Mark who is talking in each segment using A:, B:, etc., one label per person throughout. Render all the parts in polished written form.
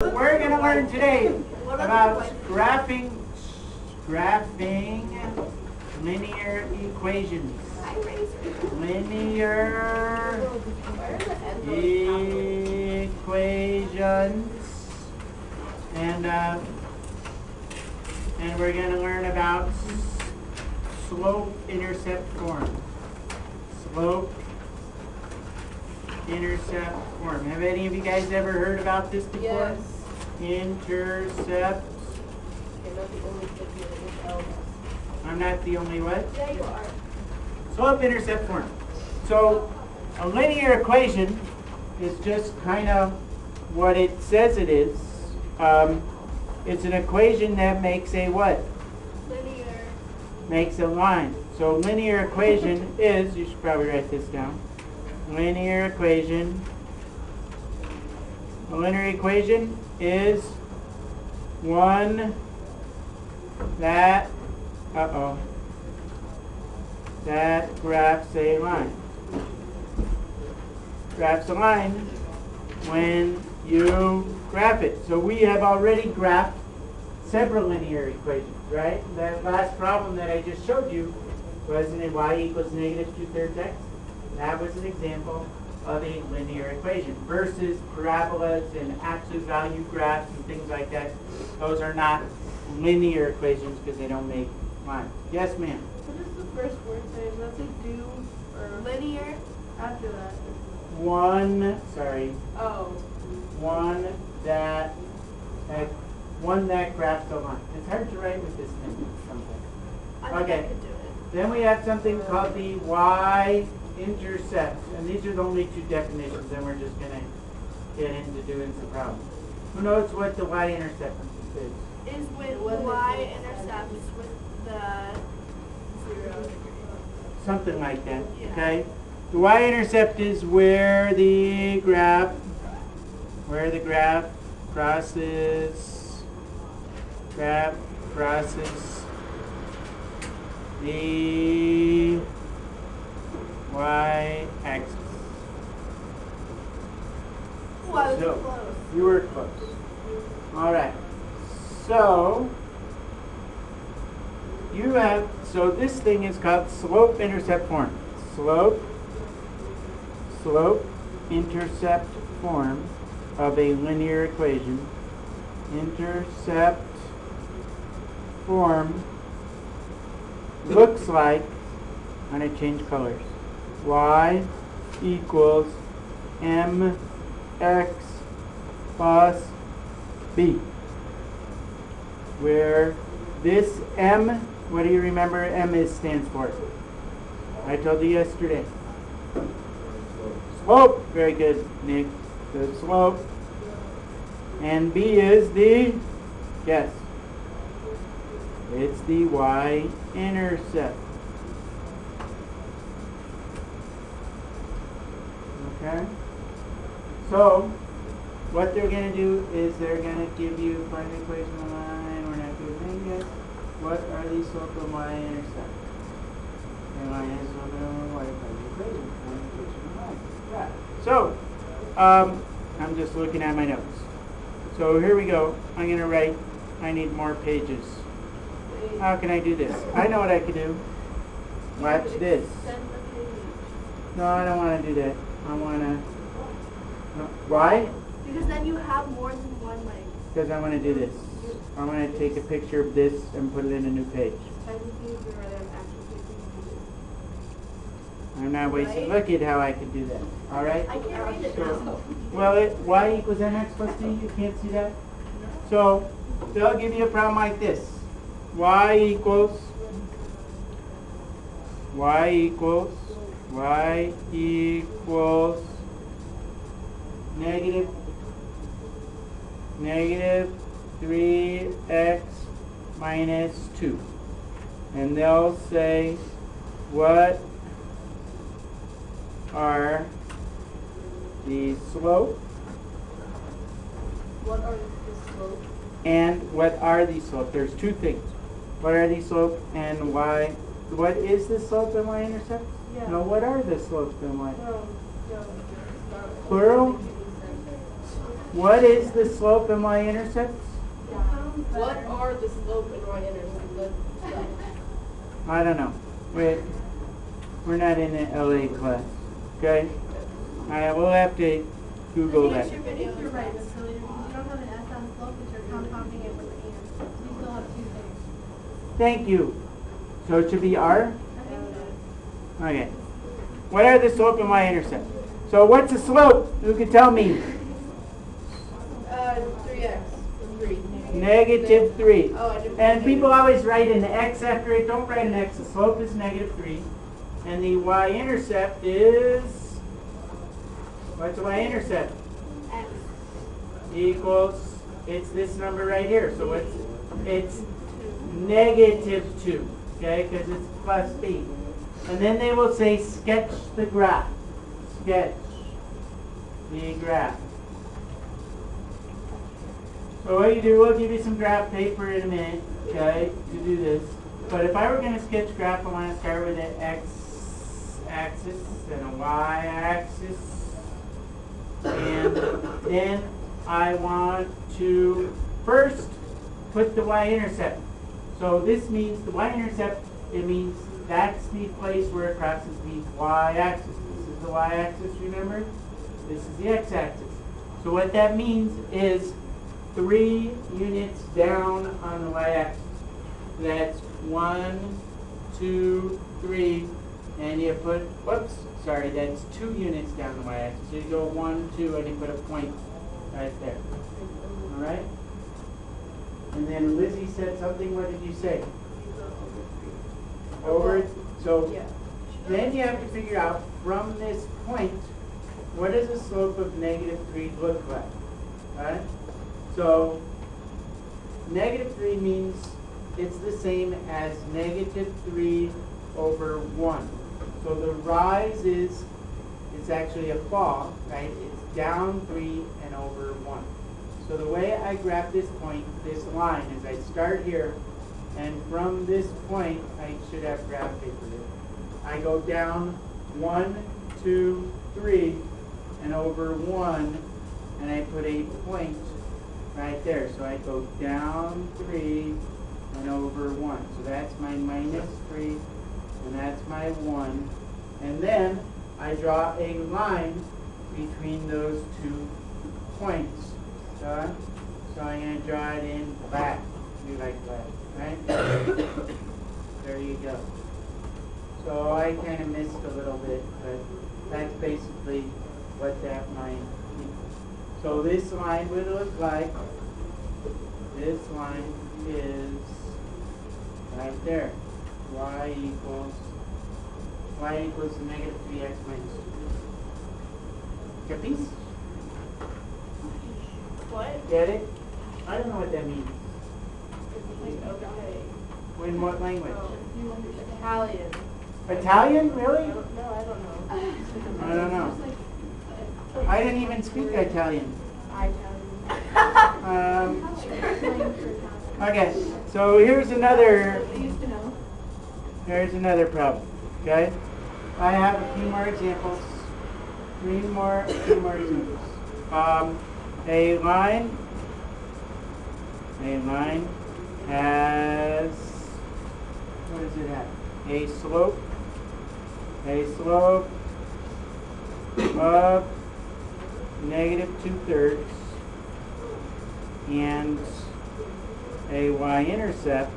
A: We're going to learn today about graphing linear equations. Linear equations. And we're going to learn about slope-intercept form. Slope-intercept form. Have any of you guys ever heard about this before?
B: Yes.
A: Intercept. I'm not the only what?
B: Yeah, you are.
A: Slope-intercept form. So a linear equation is just kind of what it says it is. It's an equation that makes a what?
B: Linear.
A: Makes a line. So linear equation is, you should probably write this down. Linear equation. A linear equation is one that graphs a line. Graphs a line when you graph it. So we have already graphed several linear equations, right? That last problem that I just showed you wasn't it y equals negative 2/3 x? That was an example of a linear equation versus parabolas and absolute value graphs and things like that. Those are not linear equations because they don't make lines. Yes, ma'am?
B: What does the first word say? Does that say do or linear after that?
A: One that graphs a line. It's hard to write with this thing sometimes.
B: I think I could do it.
A: Then we have something called the y-intercept. And these are the only two definitions, and we're just going to get into doing some problems. Who knows what the y-intercept is?
B: Is when the y intercepts with the 0 degree.
A: Something like that,
B: Yeah.
A: okay? The y-intercept is where the graph crosses the y-axis.
B: Oh, I was
A: So,
B: close.
A: you were close. All right. So this thing is called slope-intercept form. Slope-intercept form of a linear equation. Intercept form looks like, I'm going to change colors, y equals mx plus b, where this m, what do you remember m stands for? I told you yesterday. Slope. Very good, Nick. The slope. And b is the, guess. It's the y-intercept. Okay? So, what they're going to do is they're going to give you find the equation of the line. We're not doing anything yet. What are the slope and y-intercept? And y-intercept and y find the equation. Find the equation of the line. Yeah. So, I'm just looking at my notes. So here we go. I'm going to write. I need more pages. How can I do this? I know what I could do. Watch this. No, I don't want to do that. I want to. No. Why?
B: Because then you have more than one leg.
A: Because I want to do this. I want to take a picture of this and put it in a new page. I'm not wasting. Look at how I can do that. All right.
B: I can't read it.
A: So, well, y equals mx plus b. You can't see that. So they'll give you a problem like this. Y equals negative 3x minus 2. And they'll say, what are the slope?
B: What are the slope?
A: And what are the slope? There's two things. What are the slope and y? What is the slope and y-intercept?
B: Yeah.
A: No, what are the slopes and y?
B: No.
A: Plural? What is the slope and y-intercepts?
B: What are the slope and y-intercept?
A: I don't know. We're not in the LA class. Okay? Alright, we'll have to Google that.
B: I think
C: You're right, Miss Lily, because you don't have an S on slope, but you're compounding it with an and. You still have two things.
A: Thank you. So it should be R?
C: I think so.
A: Okay. What are the slope and y-intercept? So what's the slope? Who can tell me?
B: 3x. 3.
A: Negative 3.
B: Oh, I didn't.
A: And people always write an x after it. Don't write an x. The slope is negative 3. And the y-intercept is... What's the y-intercept?
B: X.
A: Equals... It's this number right here. So it's negative 2. Okay? Because it's plus b. And then they will say sketch the graph. Sketch the graph. So what you do, we'll give you some graph paper in a minute, okay, to do this. But if I were going to sketch graph, I want to start with an x-axis and a y-axis. And then I want to first put the y-intercept. So this means the y-intercept, it means that's the place where it crosses the y-axis. This is the y-axis, remember? This is the x-axis. So what that means is 3 units down on the y-axis. That's 1, 2, 3, and you put, whoops, sorry, that's 2 units down the y-axis. So you go 1, 2, and you put a point right there. All right? And then Lizzie said something, what did you say? Over, so
B: Yeah.
A: then you have to figure out from this point, what does the slope of negative 3 look like? All right? So negative 3 means it's the same as negative 3 over 1. So the rise is, it's actually a fall, right? It's down 3 and over 1. So the way I graph this point, this line, is I start here, and from this point, I should have graph paper here. I go down 1, 2, 3, and over 1, and I put a point right there. So I go down 3 and over 1. So that's my minus 3, and that's my 1. And then I draw a line between those 2 points. So I'm going to draw it in black. You like black, right? There you go. So I kind of missed a little bit, but that's basically what that line equals. So this line would look like, this line is right there. Y equals negative 3x minus 2. Capiz?
B: What?
A: Get it? I don't know what that means.
B: Okay.
A: In what language?
B: Italian.
A: Italian? Really?
B: No, I don't know.
A: I don't know. I didn't even speak Italian. Okay, so here's another problem. Okay, I have a few more examples. Few more examples. A line has, what does it have? A slope of negative 2/3 and a y-intercept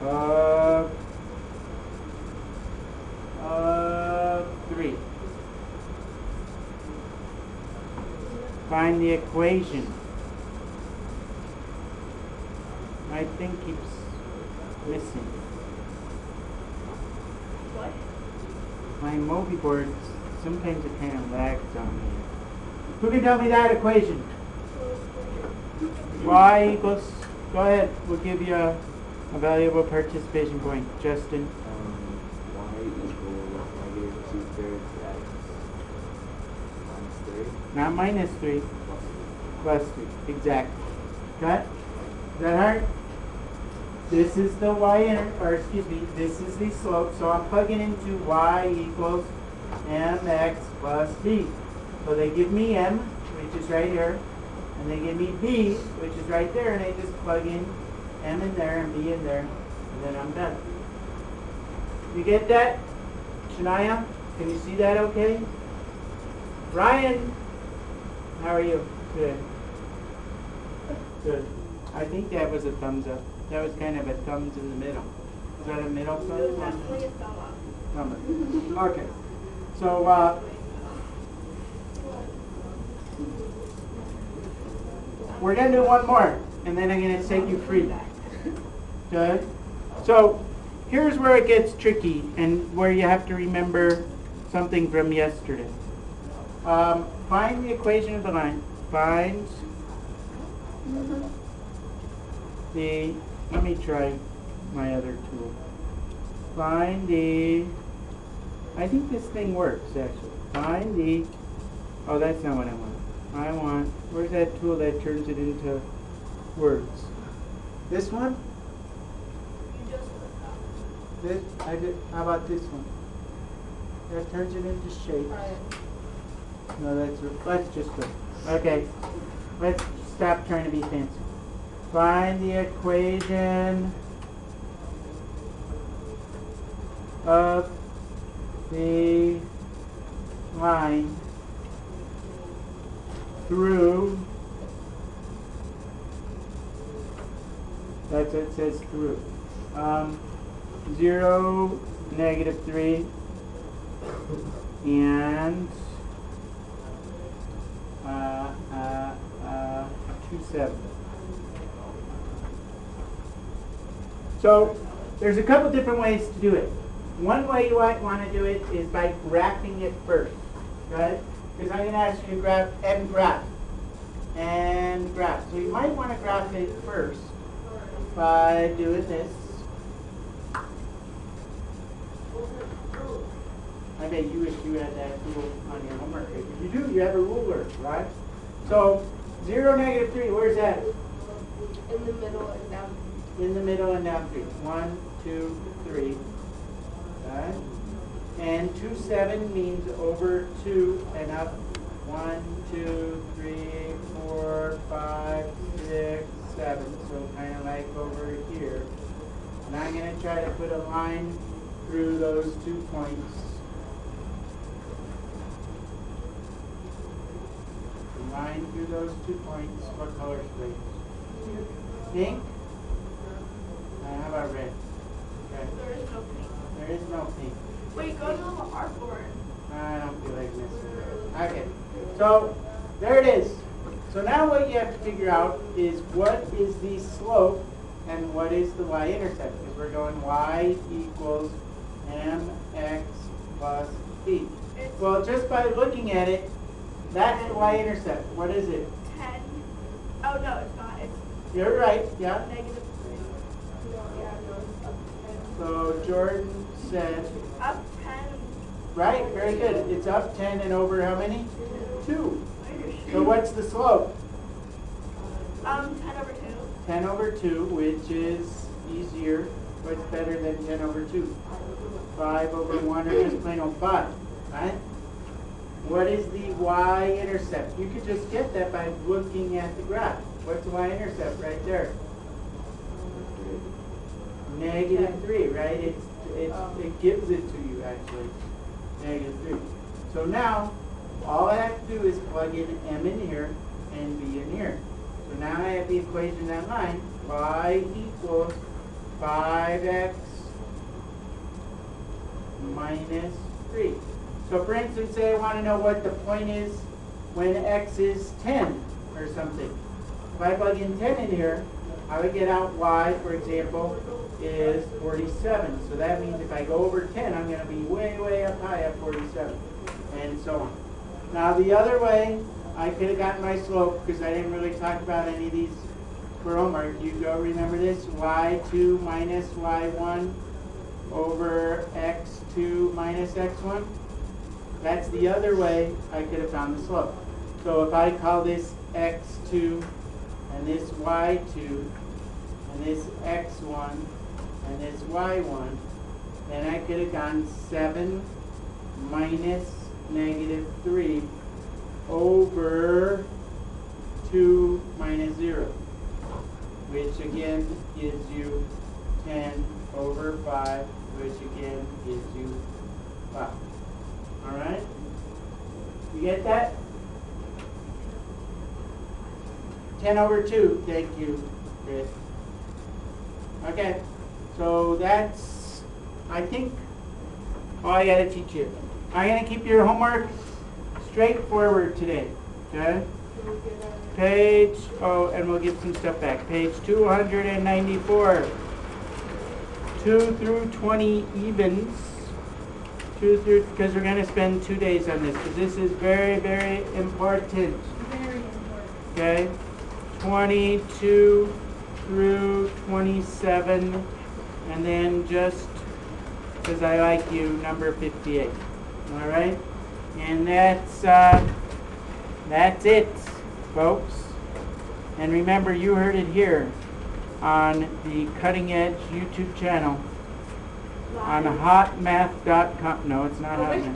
A: of 3. Find the equation. My thing keeps missing.
B: What?
A: My Mobi board, sometimes it kind of lags on me. Who can tell me that equation? Y equals, go ahead, we'll give you a valuable participation point. Justin?
D: Y equals negative 2/3 x minus 3
A: Not minus 3,
D: plus
A: plus 3. Exactly. Got? Is that hard? This is the this is the slope. So I'm plugging into y equals mx plus b. So they give me M, which is right here, and they give me B, which is right there, and I just plug in M in there and B in there, and then I'm done. You get that? Shania, can you see that okay? Ryan, how are you? Good. Good. I think that was a thumbs up. That was kind of a thumbs in the middle. Is that a middle
B: It was
A: thumb?
B: definitely a thumb up.
A: Thumb up. Okay. So, we're going to do one more, and then I'm going to set you free. Good? So, here's where it gets tricky and where you have to remember something from yesterday. Find the equation of the line. Find the, let me try my other tool. Find the, I think this thing works actually. Find the, oh, that's not what I want. I want, where's that tool that turns it into words? This one?
B: You just looked up.
A: This, I did, how about this one? That turns it into shapes. No, let's just go. Okay, let's stop trying to be fancy. Find the equation of the line through, that's what it says through, 0, -3, and 2, 7. So there's a couple different ways to do it. One way you might want to do it is by graphing it first, right? Because I'm going to ask you to graph and graph and graph. So you might want to graph it first by doing this. I bet you wish you had that tool on your homework. If you do, you have a ruler, right? So 0, -3, where's that?
B: In the middle and down.
A: In the middle and down 3. 1, 2, 3. Okay. And 2, 7 means over 2 and up. 1, 2, 3, 4, 5, 6, 7. So kind of like over here. And I'm going to try to put a line through those 2 points. Line through those 2 points. What color should I use? Pink? How about red? Okay.
B: There is no pink.
A: There is no pink.
B: Wait, go to the artboard.
A: I don't feel like messing with it. Okay. So, there it is. So now what you have to figure out is what is the slope and what is the y-intercept. Because we're going y equals mx plus b. Well, just by looking at it, that's the y-intercept. What is it?
B: 10. Oh, no, it's not. It's
A: You're right, yeah.
B: -3. No, yeah, no, it's up 10.
A: So Jordan said,
B: Up 10.
A: right, very good. It's up 10 and over how many? 2.
B: Wait,
A: So what's the slope?
B: 10 over 2.
A: 10 over 2, which is easier. What's better than 10 over 2? 5 over 1 or just plain old 5, right? What is the y-intercept? You could just get that by looking at the graph. What's the y-intercept right there? -3, right? It gives it to you actually. -3. So now, all I have to do is plug in m in here and b in here. So now I have the equation of that line. Y equals 5x minus 3. So for instance, say I want to know what the point is when x is 10 or something. If I plug in 10 in here, I would get out y, for example, is 47. So that means if I go over 10, I'm going to be way, way up high at 47, and so on. Now the other way, I could have gotten my slope, because I didn't really talk about any of these for homework. You go remember this, y2 minus y1 over x2 minus x1. That's the other way I could have found the slope. So if I call this x2 and this y2 and this x1 and this y1, then I could have gone 7 minus -3 over 2 minus 0, which again gives you 10 over 5, which again gives you 5. Alright? You get that? 10 over 2. Thank you, Chris. Okay. So that's, I think, all I gotta teach you. I'm gonna keep your homework straightforward today. Okay? Page, oh, and we'll give some stuff back. Page 294. 2 through 20 evens. 2 through, because we're going to spend 2 days on this, because this is very, very important.
C: Very important.
A: Okay? 22 through 27, and then just, because I like you, number 58. All right? And that's it, folks. And remember, you heard it here on the Cutting Edge YouTube channel on hotmath.com. No, it's not hotmath.